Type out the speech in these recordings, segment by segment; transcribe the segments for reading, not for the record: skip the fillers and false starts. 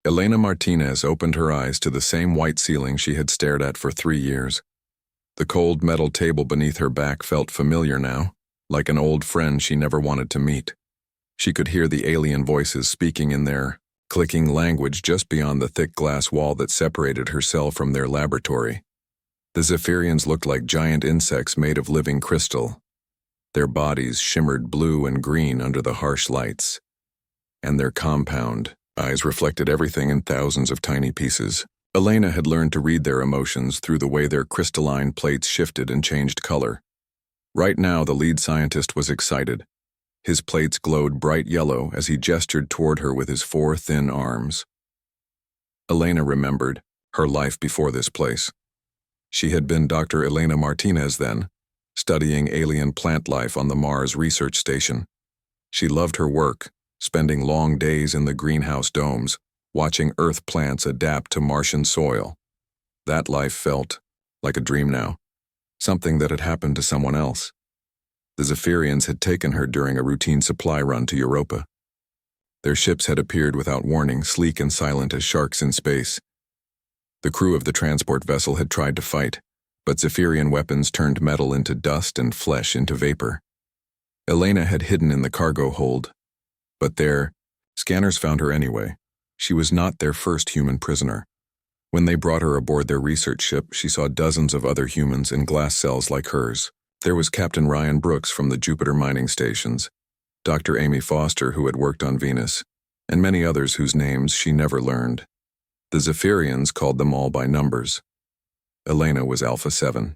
Elena Martinez opened her eyes to the same white ceiling she had stared at for 3 years. The cold metal table beneath her back felt familiar now, like an old friend she never wanted to meet. She could hear the alien voices speaking in their clicking language just beyond the thick glass wall that separated her cell from their laboratory. The Zephyrians looked like giant insects made of living crystal. Their bodies shimmered blue and green under the harsh lights, and their compound eyes reflected everything in thousands of tiny pieces. Elena had learned to read their emotions through the way their crystalline plates shifted and changed color. Right now, the lead scientist was excited. His plates glowed bright yellow as he gestured toward her with his 4 thin arms. Elena remembered her life before this place. She had been Dr. Elena Martinez then, studying alien plant life on the Mars research station. She loved her work, spending long days in the greenhouse domes, watching Earth plants adapt to Martian soil. That life felt like a dream now, something that had happened to someone else. The Zephyrians had taken her during a routine supply run to Europa. Their ships had appeared without warning, sleek and silent as sharks in space. The crew of the transport vessel had tried to fight, but Zephyrian weapons turned metal into dust and flesh into vapor. Elena had hidden in the cargo hold, but there, scanners found her anyway. She was not their first human prisoner. When they brought her aboard their research ship, she saw dozens of other humans in glass cells like hers. There was Captain Ryan Brooks from the Jupiter mining stations, Dr. Amy Foster, who had worked on Venus, and many others whose names she never learned. The Zephyrians called them all by numbers. Elena was Alpha 7.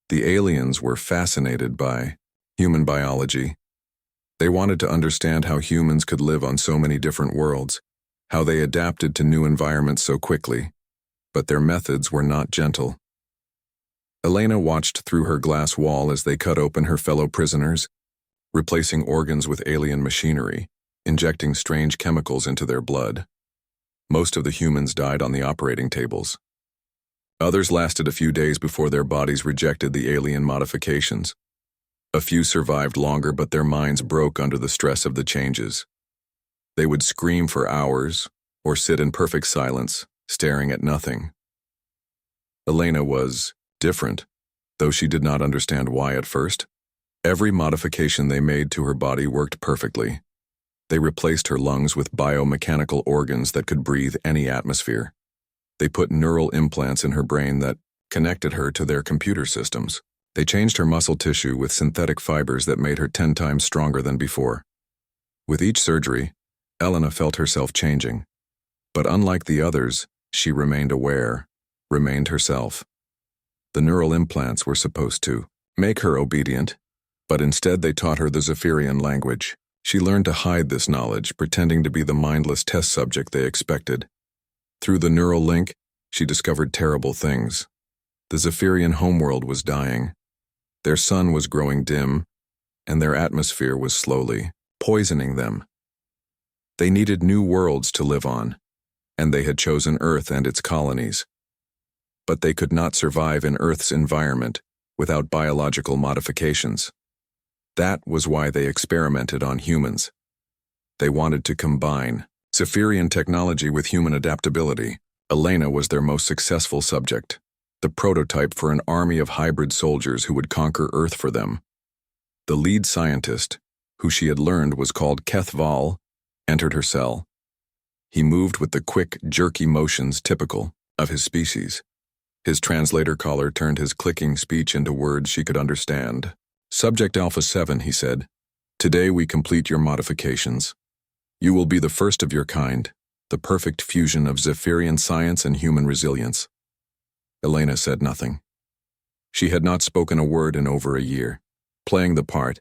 The aliens were fascinated by human biology. They wanted to understand how humans could live on so many different worlds, how they adapted to new environments so quickly, but their methods were not gentle. Elena watched through her glass wall as they cut open her fellow prisoners, replacing organs with alien machinery, injecting strange chemicals into their blood. Most of the humans died on the operating tables. Others lasted a few days before their bodies rejected the alien modifications. A few survived longer, but their minds broke under the stress of the changes. They would scream for hours, or sit in perfect silence, staring at nothing. Elena was different, though she did not understand why at first. Every modification they made to her body worked perfectly. They replaced her lungs with biomechanical organs that could breathe any atmosphere. They put neural implants in her brain that connected her to their computer systems. They changed her muscle tissue with synthetic fibers that made her 10 times stronger than before. With each surgery, Elena felt herself changing. But unlike the others, she remained aware, remained herself. The neural implants were supposed to make her obedient, but instead they taught her the Zephyrian language. She learned to hide this knowledge, pretending to be the mindless test subject they expected. Through the neural link, she discovered terrible things. The Zephyrian homeworld was dying. Their sun was growing dim, and their atmosphere was slowly poisoning them. They needed new worlds to live on, and they had chosen Earth and its colonies. But they could not survive in Earth's environment without biological modifications. That was why they experimented on humans. They wanted to combine Zephyrian technology with human adaptability. Elena was their most successful subject, the prototype for an army of hybrid soldiers who would conquer Earth for them. The lead scientist, who she had learned was called Kethval, entered her cell. He moved with the quick, jerky motions typical of his species. His translator collar turned his clicking speech into words she could understand. Subject Alpha 7, he said, "Today we complete your modifications. You will be the first of your kind, the perfect fusion of Zephyrian science and human resilience." Elena said nothing. She had not spoken a word in over a year, playing the part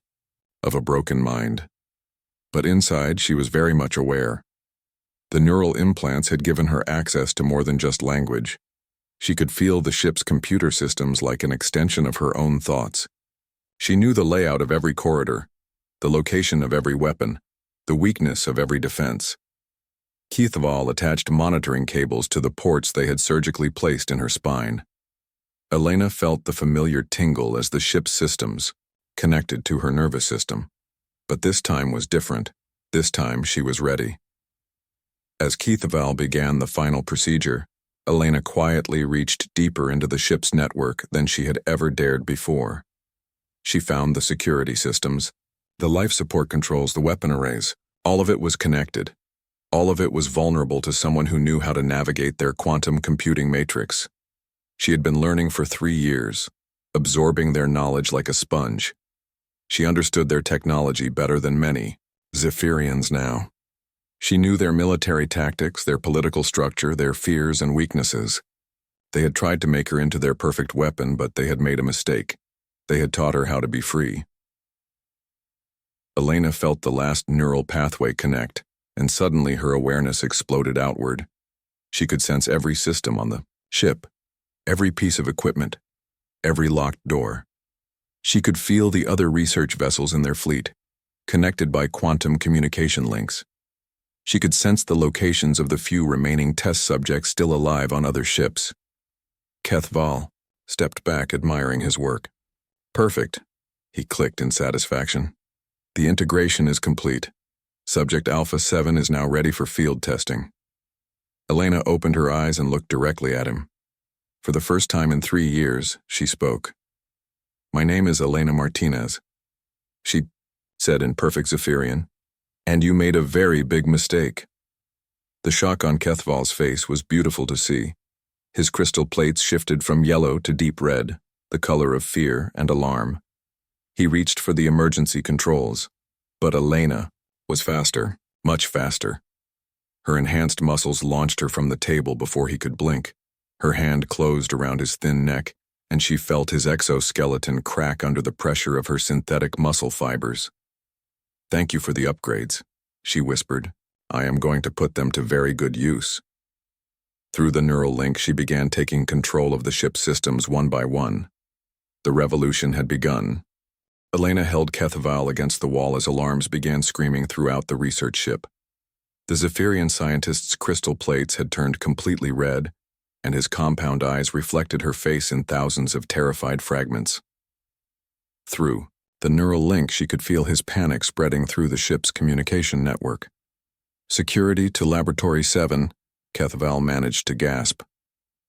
of a broken mind. But inside, she was very much aware. The neural implants had given her access to more than just language. She could feel the ship's computer systems like an extension of her own thoughts. She knew the layout of every corridor, the location of every weapon, the weakness of every defense. Kethval attached monitoring cables to the ports they had surgically placed in her spine. Elena felt the familiar tingle as the ship's systems connected to her nervous system. But this time was different. This time she was ready. As Keithaval began the final procedure, Elena quietly reached deeper into the ship's network than she had ever dared before. She found the security systems, the life support controls, the weapon arrays. All of it was connected. All of it was vulnerable to someone who knew how to navigate their quantum computing matrix. She had been learning for 3 years, absorbing their knowledge like a sponge. She understood their technology better than many Zephyrians now. She knew their military tactics, their political structure, their fears and weaknesses. They had tried to make her into their perfect weapon, but they had made a mistake. They had taught her how to be free. Elena felt the last neural pathway connect, and suddenly her awareness exploded outward. She could sense every system on the ship, every piece of equipment, every locked door. She could feel the other research vessels in their fleet, connected by quantum communication links. She could sense the locations of the few remaining test subjects still alive on other ships. Keithaval stepped back, admiring his work. "Perfect," he clicked in satisfaction. "The integration is complete. Subject Alpha 7 is now ready for field testing." Elena opened her eyes and looked directly at him. For the first time in 3 years, she spoke. "My name is Elena Martinez," she said in perfect Zephyrian, "and you made a very big mistake." The shock on Keithaval's face was beautiful to see. His crystal plates shifted from yellow to deep red, the color of fear and alarm. He reached for the emergency controls, but Elena was faster, much faster. Her enhanced muscles launched her from the table before he could blink. Her hand closed around his thin neck, and she felt his exoskeleton crack under the pressure of her synthetic muscle fibers. "Thank you for the upgrades," she whispered. "I am going to put them to very good use." Through the neural link, she began taking control of the ship's systems one by one. The revolution had begun. Elena held Keithaval against the wall as alarms began screaming throughout the research ship. The Zephyrian scientist's crystal plates had turned completely red, and his compound eyes reflected her face in thousands of terrified fragments. Through the neural link, she could feel his panic spreading through the ship's communication network. "Security to Laboratory 7, Keithaval managed to gasp.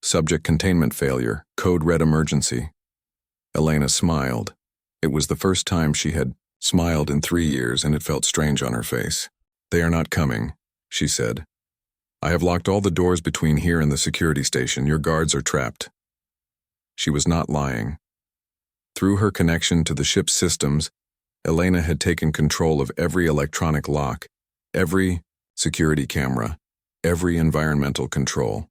"Subject containment failure, code red emergency." Elena smiled. It was the first time she had smiled in 3 years, and it felt strange on her face. "They are not coming," she said. "I have locked all the doors between here and the security station. Your guards are trapped." She was not lying. Through her connection to the ship's systems, Elena had taken control of every electronic lock, every security camera, every environmental control.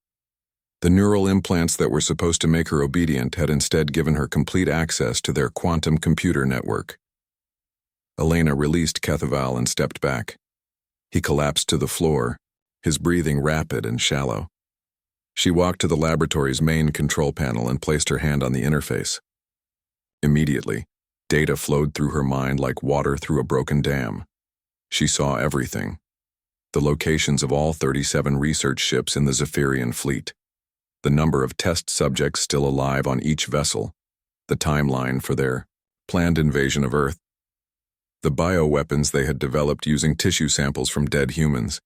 The neural implants that were supposed to make her obedient had instead given her complete access to their quantum computer network. Elena released Keithaval and stepped back. He collapsed to the floor, his breathing rapid and shallow. She walked to the laboratory's main control panel and placed her hand on the interface. Immediately, data flowed through her mind like water through a broken dam. She saw everything. The locations of all 37 research ships in the Zephyrian fleet, the number of test subjects still alive on each vessel, the timeline for their planned invasion of Earth, the bioweapons they had developed using tissue samples from dead humans.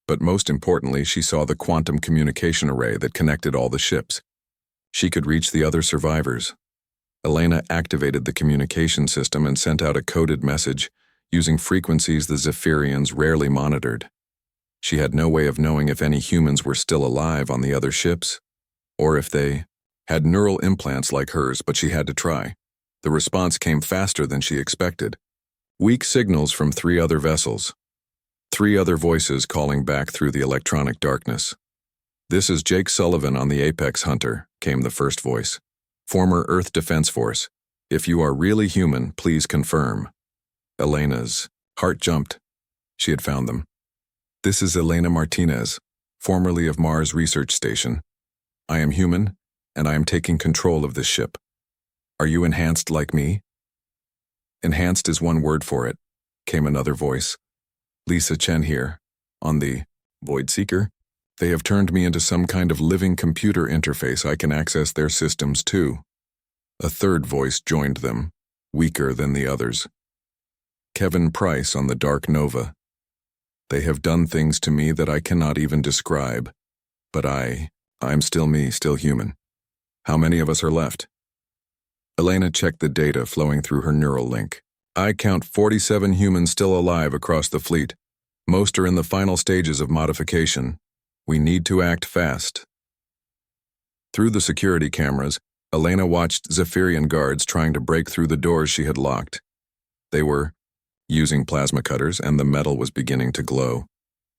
But most importantly, she saw the quantum communication array that connected all the ships. She could reach the other survivors. Elena activated the communication system and sent out a coded message using frequencies the Zephyrians rarely monitored. She had no way of knowing if any humans were still alive on the other ships, or if they had neural implants like hers, but she had to try. The response came faster than she expected. Weak signals from 3 other vessels. 3 other voices calling back through the electronic darkness. "This is Jake Sullivan on the Apex Hunter," came the first voice. "Former Earth Defense Force. If you are really human, please confirm." Elena's heart jumped. She had found them. "This is Elena Martinez, formerly of Mars Research Station. I am human, and I am taking control of this ship. Are you enhanced like me?" "Enhanced is one word for it," came another voice. "Lisa Chen here, on the Void Seeker. They have turned me into some kind of living computer interface. I can access their systems too." A third voice joined them, weaker than the others. "Kevin Price on the Dark Nova. They have done things to me that I cannot even describe. But I'm still me, still human. How many of us are left? Elena checked the data flowing through her neural link. I count 47 humans still alive across the fleet. Most are in the final stages of modification. We need to act fast. Through the security cameras, Elena watched Zephyrian guards trying to break through the doors she had locked. They were using plasma cutters, and the metal was beginning to glow.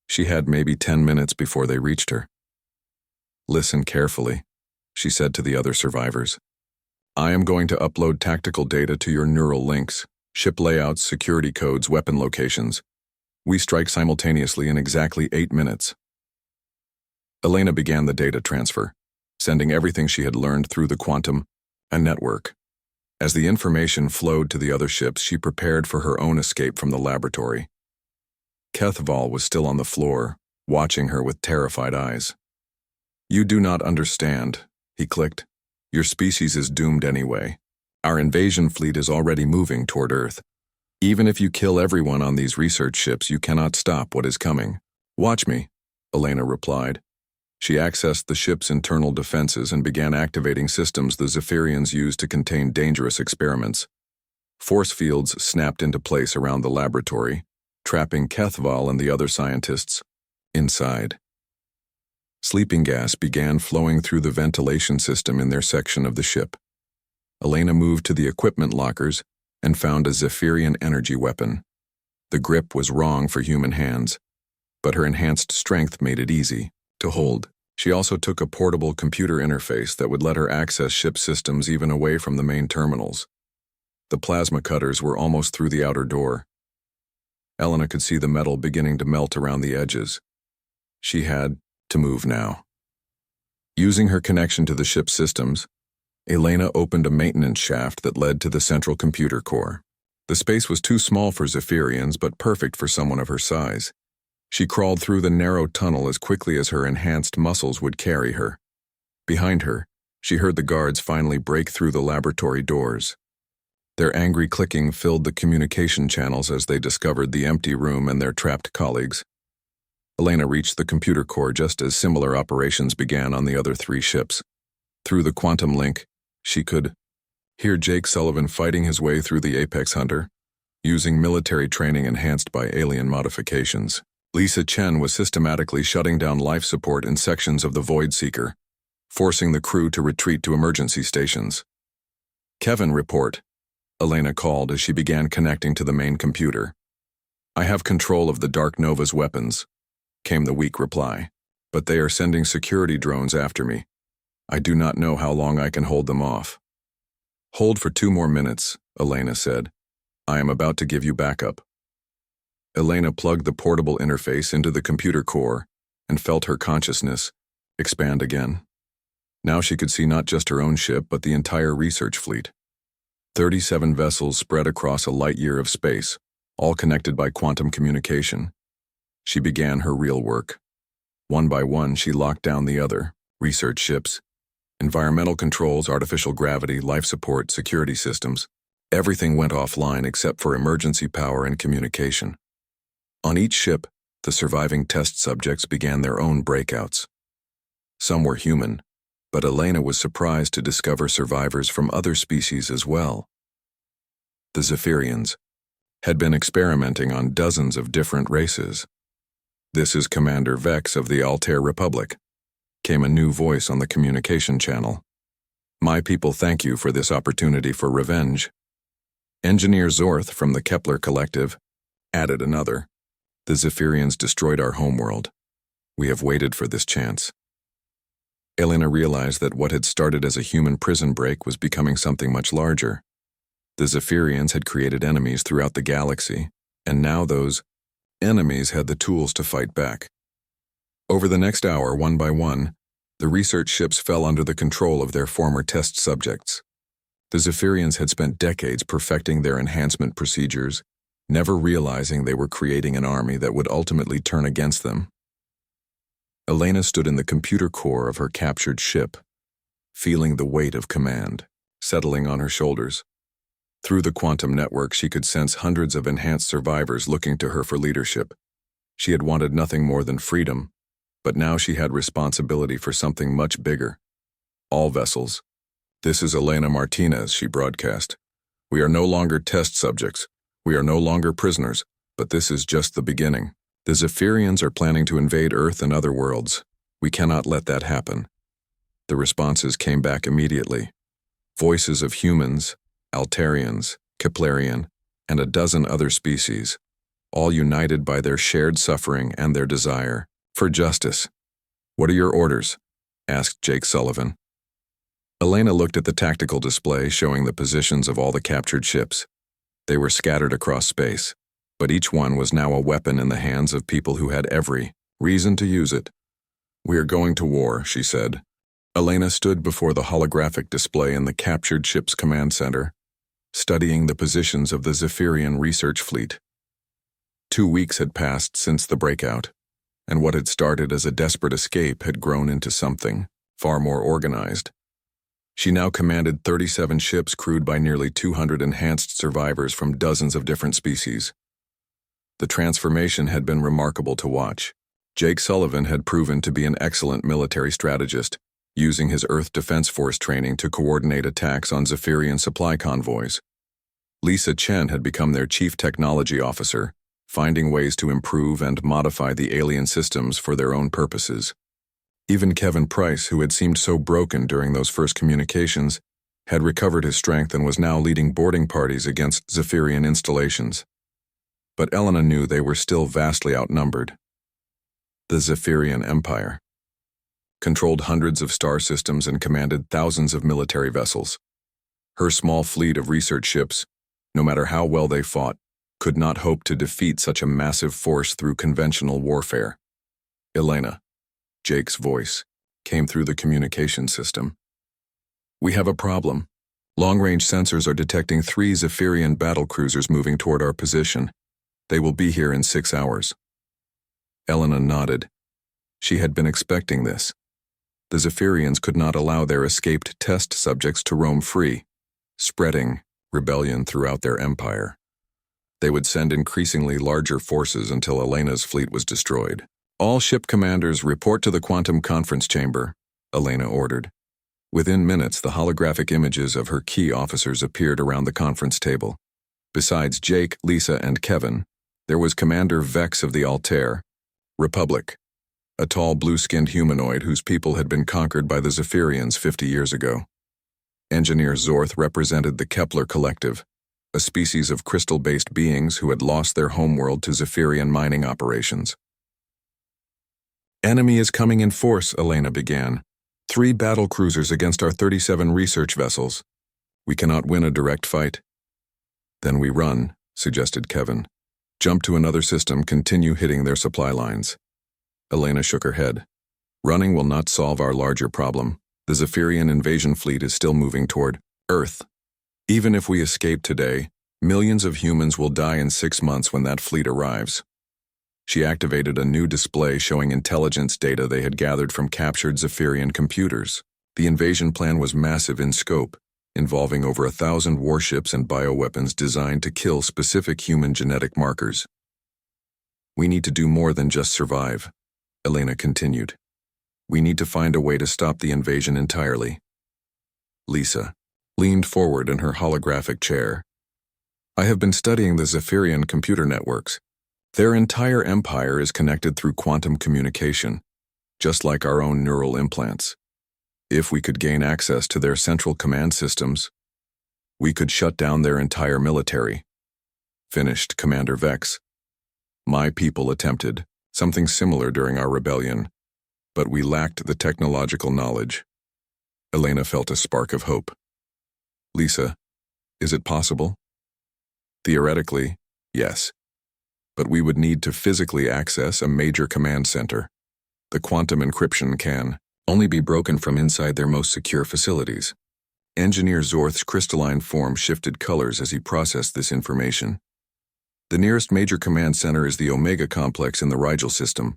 She had maybe 10 minutes before they reached her. Listen carefully, she said to the other survivors. I am going to upload tactical data to your neural links, ship layouts, security codes, weapon locations. We strike simultaneously in exactly 8 minutes. Elena began the data transfer, sending everything she had learned through the quantum and network. As the information flowed to the other ships, she prepared for her own escape from the laboratory. Kethval was still on the floor, watching her with terrified eyes. You do not understand, he clicked. Your species is doomed anyway. Our invasion fleet is already moving toward Earth. Even if you kill everyone on these research ships, you cannot stop what is coming. Watch me, Elena replied. She accessed the ship's internal defenses and began activating systems the Zephyrians used to contain dangerous experiments. Force fields snapped into place around the laboratory, trapping Kethval and the other scientists inside. Sleeping gas began flowing through the ventilation system in their section of the ship. Elena moved to the equipment lockers and found a Zephyrian energy weapon. The grip was wrong for human hands, but her enhanced strength made it easy to hold. She also took a portable computer interface that would let her access ship systems even away from the main terminals. The plasma cutters were almost through the outer door. Elena could see the metal beginning to melt around the edges. She had to move now. Using her connection to the ship's systems, Elena opened a maintenance shaft that led to the central computer core. The space was too small for Zephyrians, but perfect for someone of her size. She crawled through the narrow tunnel as quickly as her enhanced muscles would carry her. Behind her, she heard the guards finally break through the laboratory doors. Their angry clicking filled the communication channels as they discovered the empty room and their trapped colleagues. Elena reached the computer core just as similar operations began on the other 3 ships. Through the quantum link, she could hear Jake Sullivan fighting his way through the Apex Hunter, using military training enhanced by alien modifications. Lisa Chen was systematically shutting down life support in sections of the Void Seeker, forcing the crew to retreat to emergency stations. Kevin, report, Elena called as she began connecting to the main computer. I have control of the Dark Nova's weapons, came the weak reply, but they are sending security drones after me. I do not know how long I can hold them off. Hold for 2 more minutes, Elena said. I am about to give you backup. Elena plugged the portable interface into the computer core and felt her consciousness expand again. Now she could see not just her own ship, but the entire research fleet. 37 vessels spread across a light year of space, all connected by quantum communication. She began her real work. One by one, she locked down the other research ships, environmental controls, artificial gravity, life support, security systems. Everything went offline except for emergency power and communication. On each ship, the surviving test subjects began their own breakouts. Some were human, but Elena was surprised to discover survivors from other species as well. The Zephyrians had been experimenting on dozens of different races. This is Commander Vex of the Altair Republic, came a new voice on the communication channel. My people thank you for this opportunity for revenge. Engineer Zorth from the Kepler Collective added another. The Zephyrians destroyed our homeworld. We have waited for this chance. Elena realized that what had started as a human prison break was becoming something much larger. The Zephyrians had created enemies throughout the galaxy, and now those enemies had the tools to fight back. Over the next hour, one by one, the research ships fell under the control of their former test subjects. The Zephyrians had spent decades perfecting their enhancement procedures, never realizing they were creating an army that would ultimately turn against them. Elena stood in the computer core of her captured ship, feeling the weight of command settling on her shoulders. Through the quantum network, she could sense hundreds of enhanced survivors looking to her for leadership. She had wanted nothing more than freedom, but now she had responsibility for something much bigger. All vessels. This is Elena Martinez, she broadcast. We are no longer test subjects. We are no longer prisoners, but this is just the beginning. The Zephyrians are planning to invade Earth and other worlds. We cannot let that happen. The responses came back immediately. Voices of humans, Altarians, Keplerian, and a dozen other species, all united by their shared suffering and their desire for justice. What are your orders? Asked Jake Sullivan. Elena looked at the tactical display showing the positions of all the captured ships. They were scattered across space, but each one was now a weapon in the hands of people who had every reason to use it. We are going to war, she said. Elena stood before the holographic display in the captured ship's command center, studying the positions of the Zephyrian research fleet. 2 weeks had passed since the breakout, and what had started as a desperate escape had grown into something far more organized. She now commanded 37 ships crewed by nearly 200 enhanced survivors from dozens of different species. The transformation had been remarkable to watch. Jake Sullivan had proven to be an excellent military strategist, using his Earth Defense Force training to coordinate attacks on Zephyrian supply convoys. Lisa Chen had become their chief technology officer, finding ways to improve and modify the alien systems for their own purposes. Even Kevin Price, who had seemed so broken during those first communications, had recovered his strength and was now leading boarding parties against Zephyrian installations. But Elena knew they were still vastly outnumbered. The Zephyrian Empire controlled hundreds of star systems and commanded thousands of military vessels. Her small fleet of research ships, no matter how well they fought, could not hope to defeat such a massive force through conventional warfare. Elena, Jake's voice, came through the communication system. We have a problem. Long-range sensors are detecting 3 Zephyrian battlecruisers moving toward our position. They will be here in 6 hours. Elena nodded. She had been expecting this. The Zephyrians could not allow their escaped test subjects to roam free, spreading rebellion throughout their empire. They would send increasingly larger forces until Elena's fleet was destroyed. All ship commanders report to the quantum conference chamber, Elena ordered. Within minutes, the holographic images of her key officers appeared around the conference table. Besides Jake, Lisa, and Kevin, there was Commander Vex of the Altair, Republic, a tall blue-skinned humanoid whose people had been conquered by the Zephyrians 50 years ago. Engineer Zorth represented the Kepler Collective, a species of crystal-based beings who had lost their homeworld to Zephyrian mining operations. Enemy is coming in force, Elena began. 3 battle cruisers against our 37 research vessels. We cannot win a direct fight. Then we run, suggested Kevin. Jump to another system, continue hitting their supply lines. Elena shook her head. Running will not solve our larger problem. The Zephyrian invasion fleet is still moving toward Earth. Even if we escape today, millions of humans will die in 6 months when that fleet arrives. She activated a new display showing intelligence data they had gathered from captured Zephyrian computers. The invasion plan was massive in scope, involving over 1,000 warships and bioweapons designed to kill specific human genetic markers. We need to do more than just survive, Elena continued. We need to find a way to stop the invasion entirely. Lisa leaned forward in her holographic chair. I have been studying the Zephyrian computer networks. Their entire empire is connected through quantum communication, just like our own neural implants. If we could gain access to their central command systems, we could shut down their entire military. Finished Commander Vex. My people attempted something similar during our rebellion, but we lacked the technological knowledge. Elena felt a spark of hope. Lisa, is it possible? Theoretically, yes. But we would need to physically access a major command center. The quantum encryption can only be broken from inside their most secure facilities. Engineer Zorth's crystalline form shifted colors as he processed this information. The nearest major command center is the Omega complex in the Rigel system.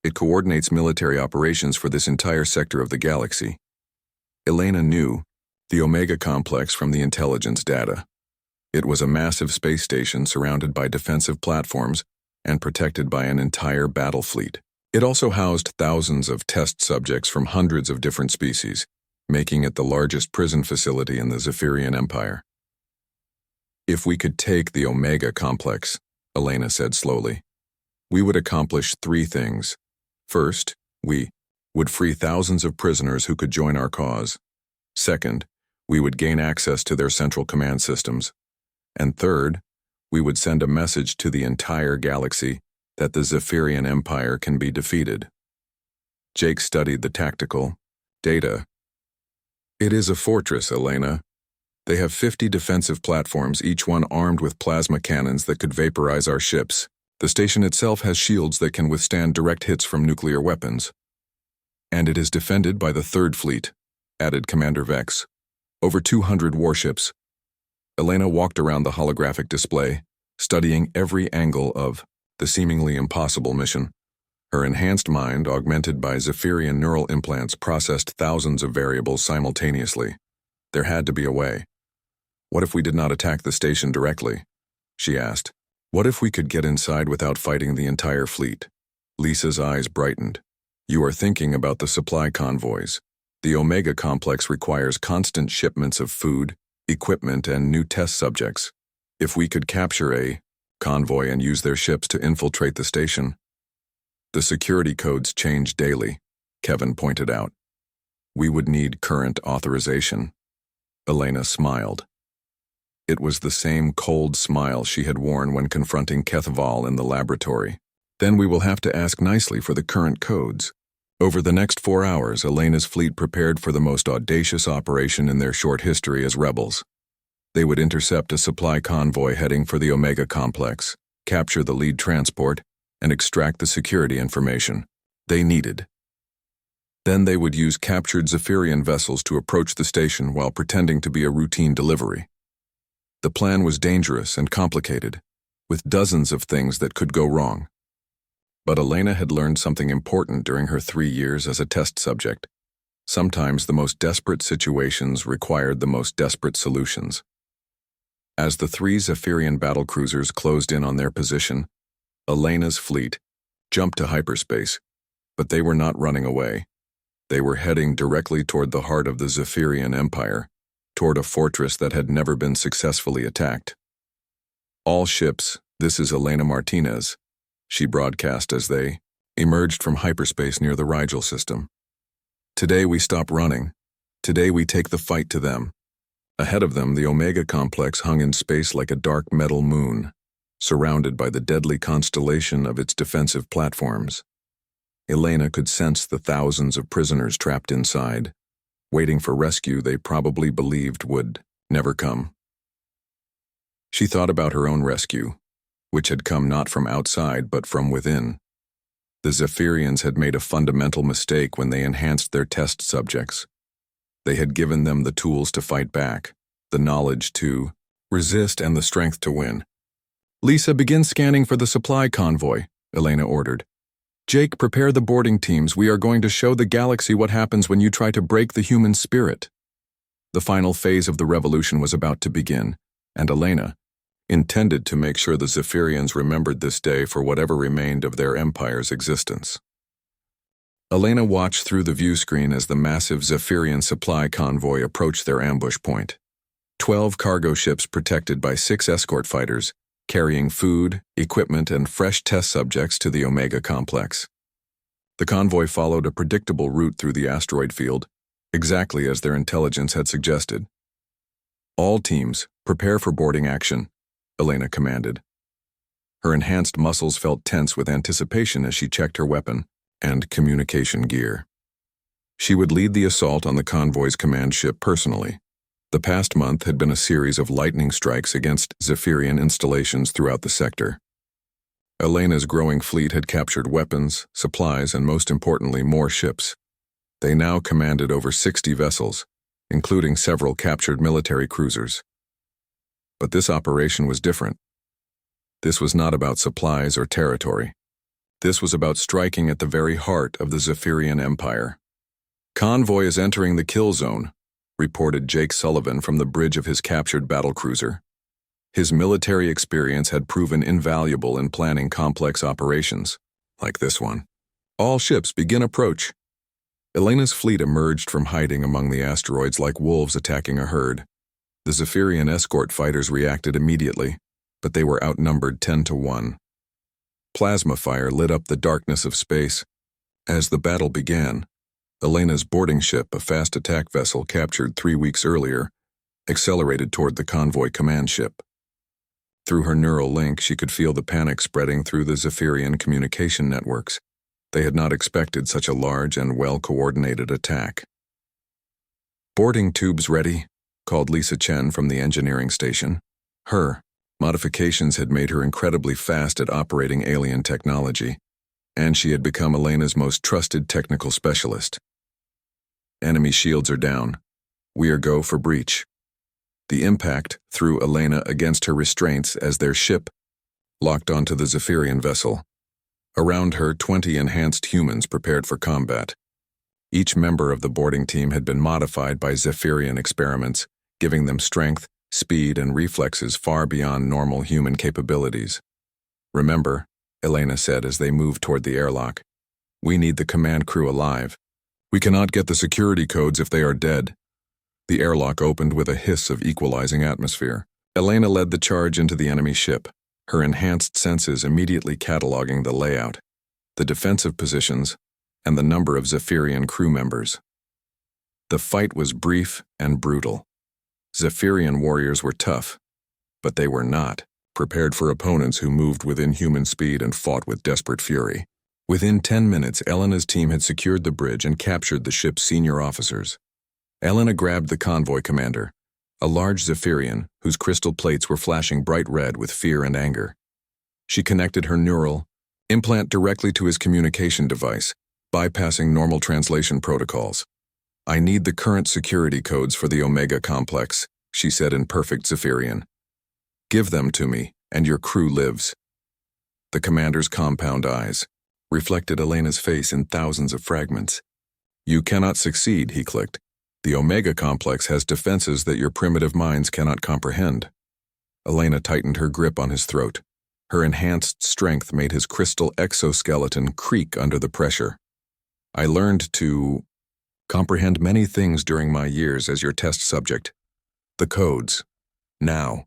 It coordinates military operations for this entire sector of the galaxy. Elena knew the Omega complex from the intelligence data. It was a massive space station surrounded by defensive platforms and protected by an entire battle fleet. It also housed thousands of test subjects from hundreds of different species, making it the largest prison facility in the Zephyrian Empire. If we could take the Omega Complex, Elena said slowly, we would accomplish 3 things. First, we would free thousands of prisoners who could join our cause. Second, we would gain access to their central command systems. And third, we would send a message to the entire galaxy that the Zephyrian Empire can be defeated. Jake studied the tactical data. It is a fortress, Elena. They have 50 defensive platforms, each one armed with plasma cannons that could vaporize our ships. The station itself has shields that can withstand direct hits from nuclear weapons. And it is defended by the 3rd Fleet, added Commander Vex. Over 200 warships. Elena walked around the holographic display, studying every angle of the seemingly impossible mission. Her enhanced mind, augmented by Zephyrian neural implants, processed thousands of variables simultaneously. There had to be a way. What if we did not attack the station directly? She asked. What if we could get inside without fighting the entire fleet? Lisa's eyes brightened. You are thinking about the supply convoys. The Omega Complex requires constant shipments of food, equipment, and new test subjects. If we could capture a convoy and use their ships to infiltrate the station. The security codes change daily, Kevin pointed out. We would need current authorization. Elena smiled. It was the same cold smile she had worn when confronting Kethval in the laboratory. Then we will have to ask nicely for the current codes. Over the next 4 hours, Elena's fleet prepared for the most audacious operation in their short history as rebels. They would intercept a supply convoy heading for the Omega Complex, capture the lead transport, and extract the security information they needed. Then they would use captured Zephyrian vessels to approach the station while pretending to be a routine delivery. The plan was dangerous and complicated, with dozens of things that could go wrong. But Elena had learned something important during her 3 years as a test subject. Sometimes the most desperate situations required the most desperate solutions. As the 3 Zephyrian battlecruisers closed in on their position, Elena's fleet jumped to hyperspace, but they were not running away. They were heading directly toward the heart of the Zephyrian Empire, toward a fortress that had never been successfully attacked. All ships, this is Elena Martinez, she broadcast as they emerged from hyperspace near the Rigel system. Today we stop running. Today we take the fight to them. Ahead of them, the Omega Complex hung in space like a dark metal moon, surrounded by the deadly constellation of its defensive platforms. Elena could sense the thousands of prisoners trapped inside, waiting for rescue they probably believed would never come. She thought about her own rescue, which had come not from outside but from within. The Zephyrians had made a fundamental mistake when they enhanced their test subjects. They had given them the tools to fight back, the knowledge to resist, and the strength to win. Lisa, begin scanning for the supply convoy, Elena ordered. Jake, prepare the boarding teams. We are going to show the galaxy what happens when you try to break the human spirit. The final phase of the revolution was about to begin, and Elena intended to make sure the Zephyrians remembered this day for whatever remained of their empire's existence. Elena watched through the view screen as the massive Zephyrian supply convoy approached their ambush point. 12 cargo ships protected by 6 escort fighters, carrying food, equipment, and fresh test subjects to the Omega Complex. The convoy followed a predictable route through the asteroid field, exactly as their intelligence had suggested. All teams, prepare for boarding action, Elena commanded. Her enhanced muscles felt tense with anticipation as she checked her weapon and communication gear. She would lead the assault on the convoy's command ship personally. The past month had been a series of lightning strikes against Zephyrian installations throughout the sector. Elena's growing fleet had captured weapons, supplies, and most importantly, more ships. They now commanded over 60 vessels, including several captured military cruisers. But this operation was different. This was not about supplies or territory. This was about striking at the very heart of the Zephyrian Empire. Convoy is entering the kill zone, reported Jake Sullivan from the bridge of his captured battlecruiser. His military experience had proven invaluable in planning complex operations, like this one. All ships begin approach. Elena's fleet emerged from hiding among the asteroids like wolves attacking a herd. The Zephyrian escort fighters reacted immediately, but they were outnumbered 10-1. Plasma fire lit up the darkness of space. As the battle began, Elena's boarding ship, a fast attack vessel captured 3 weeks earlier, accelerated toward the convoy command ship. Through her neural link, she could feel the panic spreading through the Zephyrian communication networks. They had not expected such a large and well-coordinated attack. "Boarding tubes ready," called Lisa Chen from the engineering station. Her modifications had made her incredibly fast at operating alien technology, and she had become Elena's most trusted technical specialist. "Enemy shields are down. We are go for breach." The impact threw Elena against her restraints as their ship locked onto the Zephyrian vessel. Around her, 20 enhanced humans prepared for combat. Each member of the boarding team had been modified by Zephyrian experiments, giving them strength, speed, and reflexes far beyond normal human capabilities. "Remember," Elena said as they moved toward the airlock, "we need the command crew alive. We cannot get the security codes if they are dead." The airlock opened with a hiss of equalizing atmosphere. Elena led the charge into the enemy ship, her enhanced senses immediately cataloging the layout, the defensive positions, and the number of Zephyrian crew members. The fight was brief and brutal. Zephyrian warriors were tough, but they were not prepared for opponents who moved within human speed and fought with desperate fury. Within 10 minutes, Elena's team had secured the bridge and captured the ship's senior officers. Elena grabbed the convoy commander, a large Zephyrian whose crystal plates were flashing bright red with fear and anger. She connected her neural implant directly to his communication device, bypassing normal translation protocols. "I need the current security codes for the Omega complex," she said in perfect Zephyrian. "Give them to me, and your crew lives." The commander's compound eyes reflected Elena's face in thousands of fragments. "You cannot succeed," he clicked. "The Omega complex has defenses that your primitive minds cannot comprehend." Elena tightened her grip on his throat. Her enhanced strength made his crystal exoskeleton creak under the pressure. "I learned to comprehend many things during my years as your test subject. The codes. Now."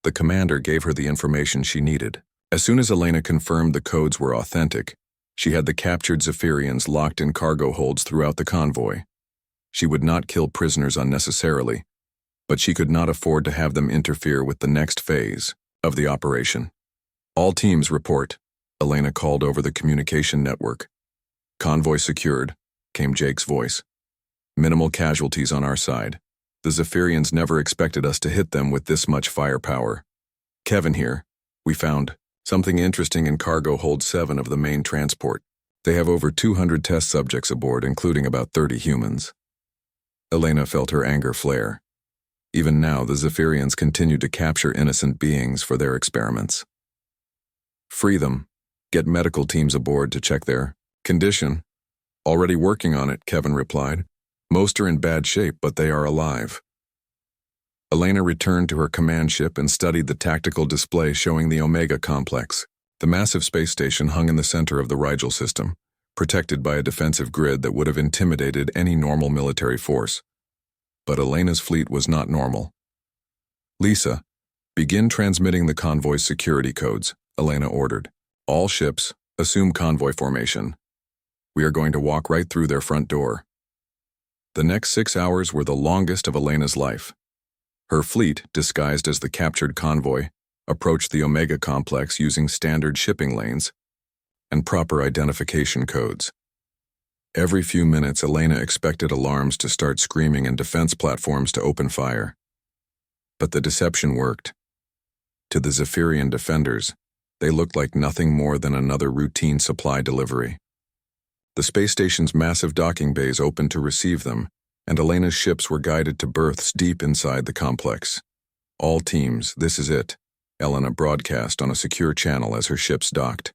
The commander gave her the information she needed. As soon as Elena confirmed the codes were authentic, she had the captured Zephyrians locked in cargo holds throughout the convoy. She would not kill prisoners unnecessarily, but she could not afford to have them interfere with the next phase of the operation. "All teams report," Elena called over the communication network. "Convoy secured," came Jake's voice. "Minimal casualties on our side. The Zephyrians never expected us to hit them with this much firepower." "Kevin here. We found something interesting in cargo hold 7 of the main transport. They have over 200 test subjects aboard, including about 30 humans." Elena felt her anger flare. Even now, the Zephyrians continued to capture innocent beings for their experiments. "Free them. Get medical teams aboard to check their condition." "Already working on it," Kevin replied. "Most are in bad shape, but they are alive." Elena returned to her command ship and studied the tactical display showing the Omega complex. The massive space station hung in the center of the Rigel system, protected by a defensive grid that would have intimidated any normal military force. But Elena's fleet was not normal. "Lisa, begin transmitting the convoy's security codes," Elena ordered. "All ships, assume convoy formation. We are going to walk right through their front door." The next 6 hours were the longest of Elena's life. Her fleet, disguised as the captured convoy, approached the Omega complex using standard shipping lanes and proper identification codes. Every few minutes, Elena expected alarms to start screaming and defense platforms to open fire. But the deception worked. To the Zephyrian defenders, they looked like nothing more than another routine supply delivery. The space station's massive docking bays opened to receive them, and Elena's ships were guided to berths deep inside the complex. "All teams, this is it," Elena broadcast on a secure channel as her ships docked.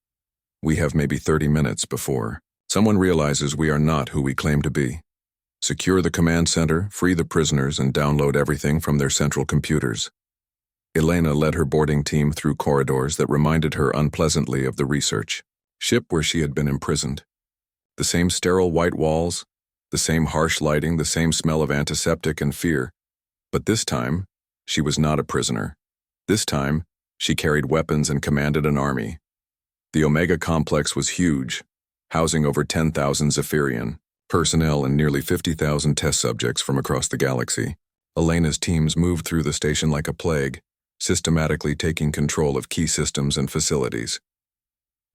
"We have maybe 30 minutes before someone realizes we are not who we claim to be. Secure the command center, free the prisoners, and download everything from their central computers." Elena led her boarding team through corridors that reminded her unpleasantly of the research ship where she had been imprisoned. The same sterile white walls, the same harsh lighting, the same smell of antiseptic and fear. But this time, she was not a prisoner. This time, she carried weapons and commanded an army. The Omega Complex was huge, housing over 10,000 Zephyrian personnel and nearly 50,000 test subjects from across the galaxy. Elena's teams moved through the station like a plague, systematically taking control of key systems and facilities.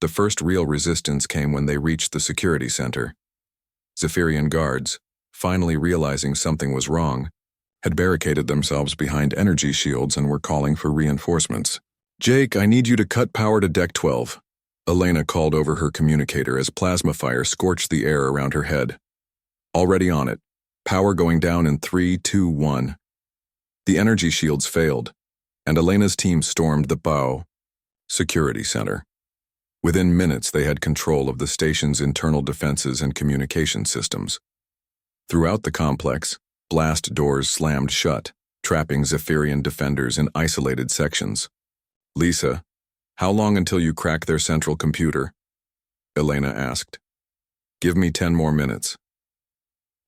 The first real resistance came when they reached the security center. Zephyrian guards, finally realizing something was wrong, had barricaded themselves behind energy shields and were calling for reinforcements. "Jake, I need you to cut power to Deck 12. Elena called over her communicator as plasma fire scorched the air around her head. "Already on it. Power going down in 3, 2, 1. The energy shields failed, and Elena's team stormed the BAO security center. Within minutes, they had control of the station's internal defenses and communication systems. Throughout the complex, blast doors slammed shut, trapping Zephyrian defenders in isolated sections. "Lisa, how long until you crack their central computer?" Elena asked. "Give me 10 more minutes.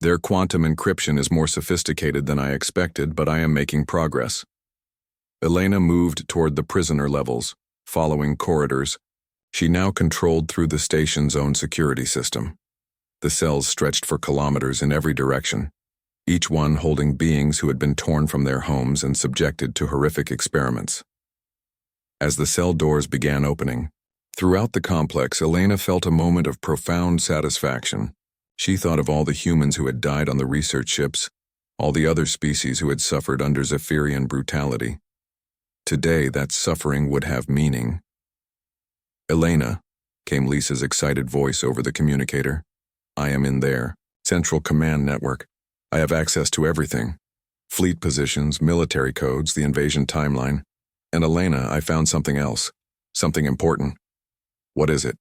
Their quantum encryption is more sophisticated than I expected, but I am making progress." Elena moved toward the prisoner levels, following corridors. She now controlled through the station's own security system. The cells stretched for kilometers in every direction, each one holding beings who had been torn from their homes and subjected to horrific experiments. As the cell doors began opening, throughout the complex, Elena felt a moment of profound satisfaction. She thought of all the humans who had died on the research ships, all the other species who had suffered under Zephyrian brutality. Today, that suffering would have meaning. "Elena," came Lisa's excited voice over the communicator. "I am in there. Central Command Network. I have access to everything. Fleet positions, military codes, the invasion timeline. And Elena, I found something else. Something important." "What is it?"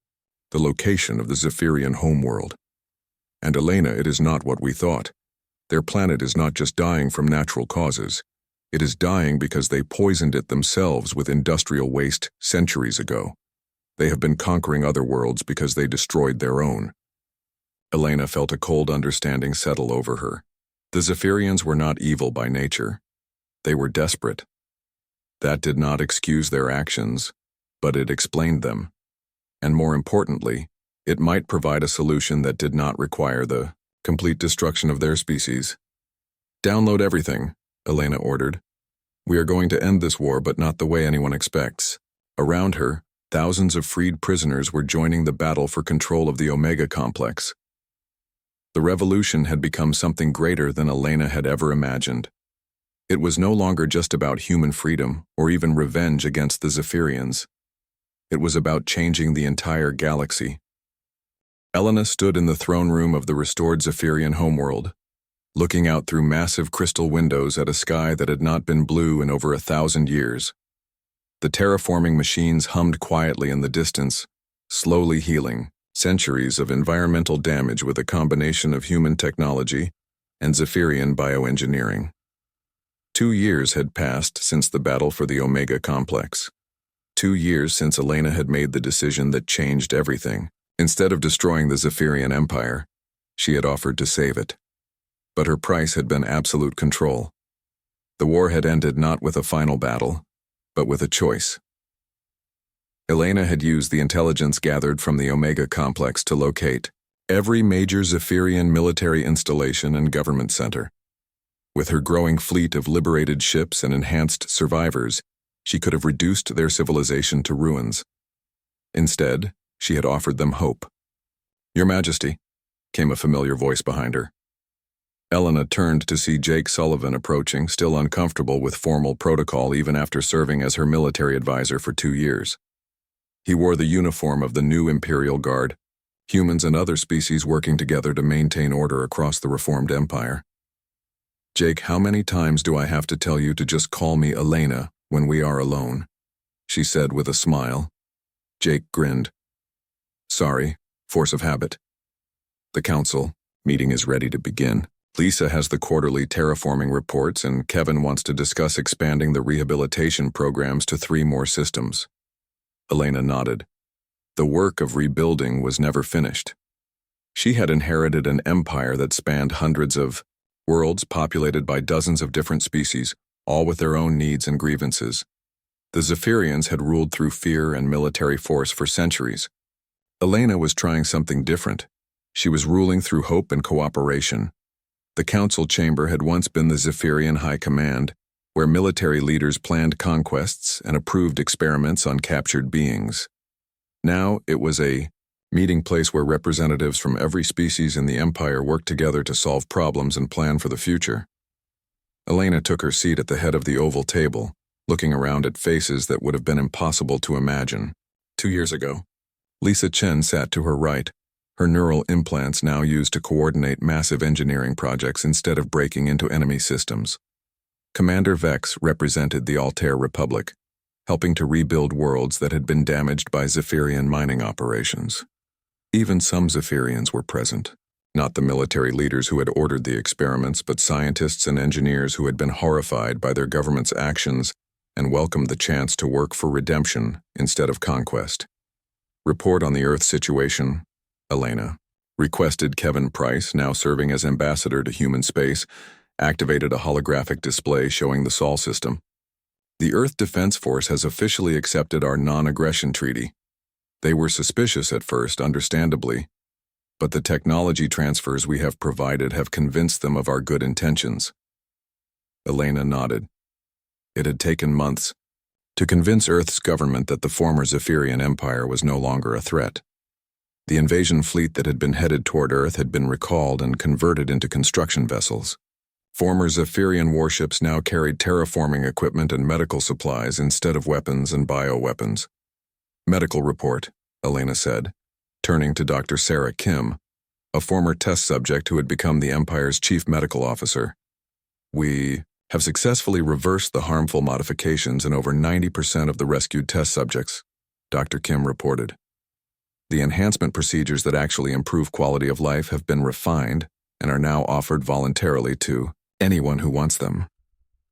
"The location of the Zephyrian homeworld. And Elena, it is not what we thought. Their planet is not just dying from natural causes. It is dying because they poisoned it themselves with industrial waste centuries ago. They have been conquering other worlds because they destroyed their own." Elena felt a cold understanding settle over her. The Zephyrians were not evil by nature. They were desperate. That did not excuse their actions, but it explained them. And more importantly, it might provide a solution that did not require the complete destruction of their species. "Download everything," Elena ordered. "We are going to end this war, but not the way anyone expects." Around her, thousands of freed prisoners were joining the battle for control of the Omega Complex. The revolution had become something greater than Elena had ever imagined. It was no longer just about human freedom or even revenge against the Zephyrians. It was about changing the entire galaxy. Elena stood in the throne room of the restored Zephyrian homeworld, looking out through massive crystal windows at a sky that had not been blue in over 1,000 years. The terraforming machines hummed quietly in the distance, slowly healing centuries of environmental damage with a combination of human technology and Zephyrian bioengineering. 2 years had passed since the battle for the Omega Complex. 2 years since Elena had made the decision that changed everything. Instead of destroying the Zephyrian Empire, she had offered to save it. But her price had been absolute control. The war had ended not with a final battle, but with a choice. Elena had used the intelligence gathered from the Omega Complex to locate every major Zephyrian military installation and government center. With her growing fleet of liberated ships and enhanced survivors, she could have reduced their civilization to ruins. Instead, she had offered them hope. "Your Majesty," came a familiar voice behind her. Elena turned to see Jake Sullivan approaching, still uncomfortable with formal protocol even after serving as her military advisor for 2 years. He wore the uniform of the new Imperial Guard, humans and other species working together to maintain order across the reformed empire. "Jake, how many times do I have to tell you to just call me Elena when we are alone?" she said with a smile. Jake grinned. "Sorry, force of habit. The council meeting is ready to begin." Lisa has the quarterly terraforming reports, and Kevin wants to discuss expanding the rehabilitation programs to 3 more systems. Elena nodded. The work of rebuilding was never finished. She had inherited an empire that spanned hundreds of worlds populated by dozens of different species, all with their own needs and grievances. The Zephyrians had ruled through fear and military force for centuries. Elena was trying something different. She was ruling through hope and cooperation. The council chamber had once been the Zephyrian High Command, where military leaders planned conquests and approved experiments on captured beings. Now it was a meeting place where representatives from every species in the Empire worked together to solve problems and plan for the future. Elena took her seat at the head of the oval table, looking around at faces that would have been impossible to imagine. 2 years ago, Lisa Chen sat to her right, her neural implants now used to coordinate massive engineering projects instead of breaking into enemy systems. Commander Vex represented the Altair Republic, helping to rebuild worlds that had been damaged by Zephyrian mining operations. Even some Zephyrians were present, not the military leaders who had ordered the experiments, but scientists and engineers who had been horrified by their government's actions and welcomed the chance to work for redemption instead of conquest. Report on the Earth situation, Elena. Requested. Kevin Price, now serving as ambassador to human space, activated a holographic display showing the Sol system. The Earth Defense Force has officially accepted our non-aggression treaty. They were suspicious at first, understandably, but the technology transfers we have provided have convinced them of our good intentions. Elena nodded. It had taken months to convince Earth's government that the former Zephyrian Empire was no longer a threat. The invasion fleet that had been headed toward Earth had been recalled and converted into construction vessels. Former Zephyrian warships now carried terraforming equipment and medical supplies instead of weapons and bioweapons. Medical report, Elena said, turning to Dr. Sarah Kim, a former test subject who had become the Empire's chief medical officer. We have successfully reversed the harmful modifications in over 90% of the rescued test subjects, Dr. Kim reported. The enhancement procedures that actually improve quality of life have been refined and are now offered voluntarily to anyone who wants them.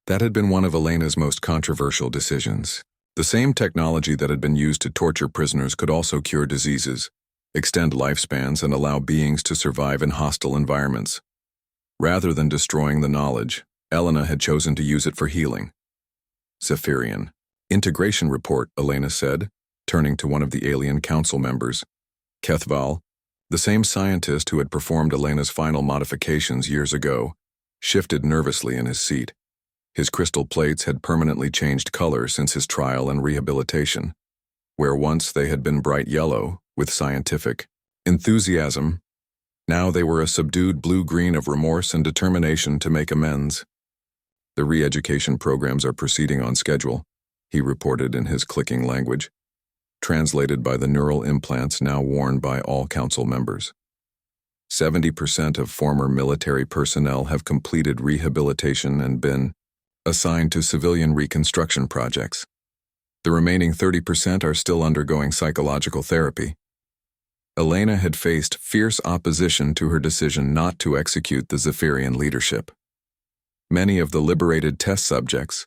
That had been one of Elena's most controversial decisions. The same technology that had been used to torture prisoners could also cure diseases, extend lifespans, and allow beings to survive in hostile environments. Rather than destroying the knowledge, Elena had chosen to use it for healing. Zephyrian. Integration report, Elena said, turning to one of the alien council members. Kethval, the same scientist who had performed Elena's final modifications years ago, shifted nervously in his seat. His crystal plates had permanently changed color since his trial and rehabilitation. Where once they had been bright yellow, with scientific enthusiasm, now they were a subdued blue-green of remorse and determination to make amends. The re-education programs are proceeding on schedule, he reported in his clicking language, translated by the neural implants now worn by all council members. 70% of former military personnel have completed rehabilitation and been assigned to civilian reconstruction projects. The remaining 30% are still undergoing psychological therapy. Elena had faced fierce opposition to her decision not to execute the Zephyrian leadership. Many of the liberated test subjects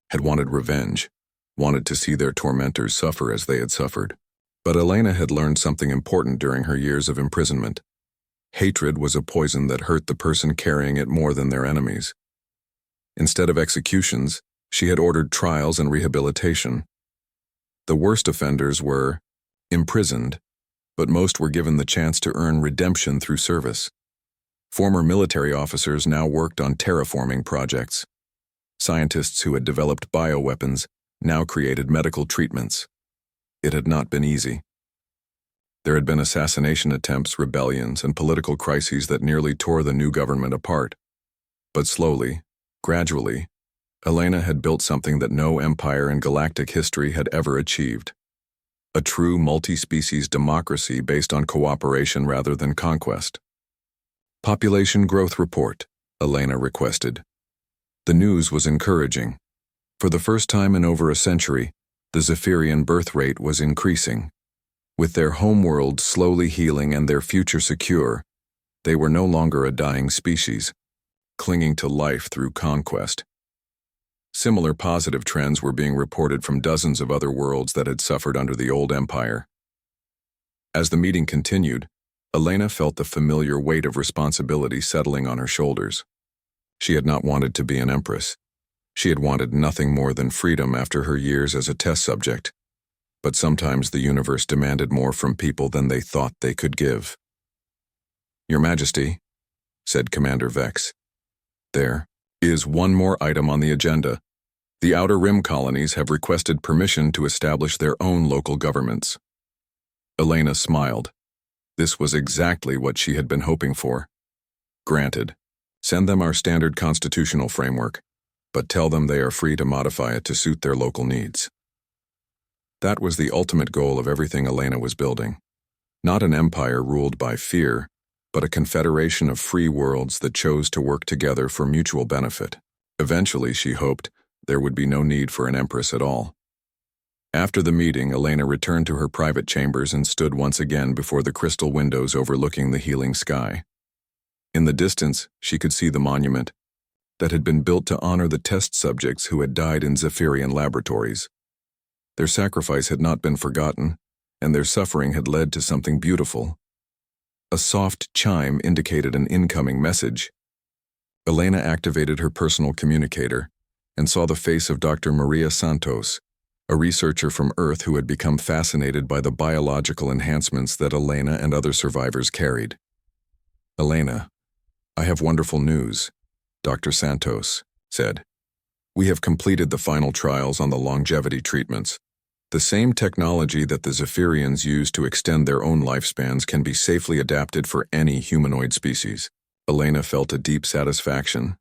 had wanted revenge, wanted to see their tormentors suffer as they had suffered. But Elena had learned something important during her years of imprisonment. Hatred was a poison that hurt the person carrying it more than their enemies. Instead of executions, she had ordered trials and rehabilitation. The worst offenders were imprisoned, but most were given the chance to earn redemption through service. Former military officers now worked on terraforming projects. Scientists who had developed bioweapons now created medical treatments. It had not been easy. There had been assassination attempts, rebellions, and political crises that nearly tore the new government apart. But slowly, gradually, Elena had built something that no empire in galactic history had ever achieved. A true multi-species democracy based on cooperation rather than conquest. Population growth report, Elena requested. The news was encouraging. For the first time in over a century, the Zephyrian birth rate was increasing. With their homeworld slowly healing and their future secure, they were no longer a dying species. clinging to life through conquest. Similar positive trends were being reported from dozens of other worlds that had suffered under the old empire. As the meeting continued, Elena felt the familiar weight of responsibility settling on her shoulders. She had not wanted to be an empress. She had wanted nothing more than freedom after her years as a test subject. But sometimes the universe demanded more from people than they thought they could give. "Your Majesty," said Commander Vex, "there is one more item on the agenda. The Outer Rim colonies have requested permission to establish their own local governments." Elena smiled. This was exactly what she had been hoping for. "Granted. Send them our standard constitutional framework, but tell them they are free to modify it to suit their local needs." That was the ultimate goal of everything Elena was building. Not an empire ruled by fear, but a confederation of free worlds that chose to work together for mutual benefit. Eventually, she hoped, there would be no need for an empress at all. After the meeting, Elena returned to her private chambers and stood once again before the crystal windows overlooking the healing sky. In the distance, she could see the monument that had been built to honor the test subjects who had died in Zephyrian laboratories. Their sacrifice had not been forgotten, and their suffering had led to something beautiful. A soft chime indicated an incoming message. Elena activated her personal communicator and saw the face of Dr. Maria Santos, a researcher from Earth who had become fascinated by the biological enhancements that Elena and other survivors carried. "Elena, I have wonderful news," Dr. Santos said. "We have completed the final trials on the longevity treatments. The same technology that the Zephyrians use to extend their own lifespans can be safely adapted for any humanoid species." Elena felt a deep satisfaction.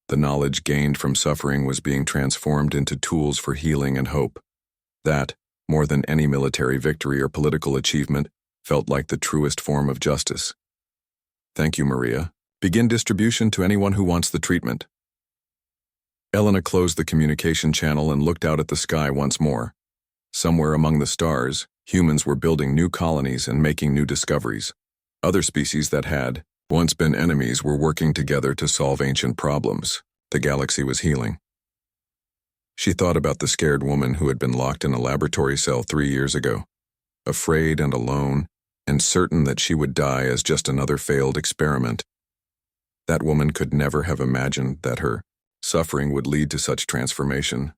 The knowledge gained from suffering was being transformed into tools for healing and hope. That, more than any military victory or political achievement, felt like the truest form of justice. "Thank you, Maria. Begin distribution to anyone who wants the treatment." Elena closed the communication channel and looked out at the sky once more. Somewhere among the stars, humans were building new colonies and making new discoveries. Other species that had once been enemies were working together to solve ancient problems. The galaxy was healing. She thought about the scared woman who had been locked in a laboratory cell 3 years ago, afraid and alone, and certain that she would die as just another failed experiment. That woman could never have imagined that her suffering would lead to such transformation.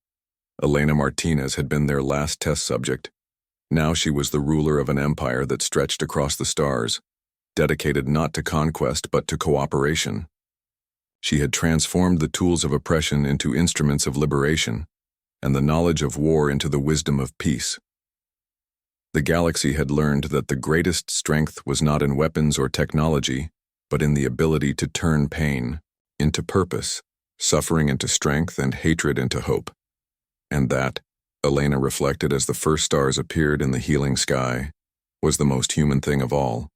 Elena Martinez had been their last test subject. Now she was the ruler of an empire that stretched across the stars, dedicated not to conquest but to cooperation. She had transformed the tools of oppression into instruments of liberation, and the knowledge of war into the wisdom of peace. The galaxy had learned that the greatest strength was not in weapons or technology, but in the ability to turn pain into purpose, suffering into strength, and hatred into hope. And that, Elena reflected as the first stars appeared in the healing sky, was the most human thing of all.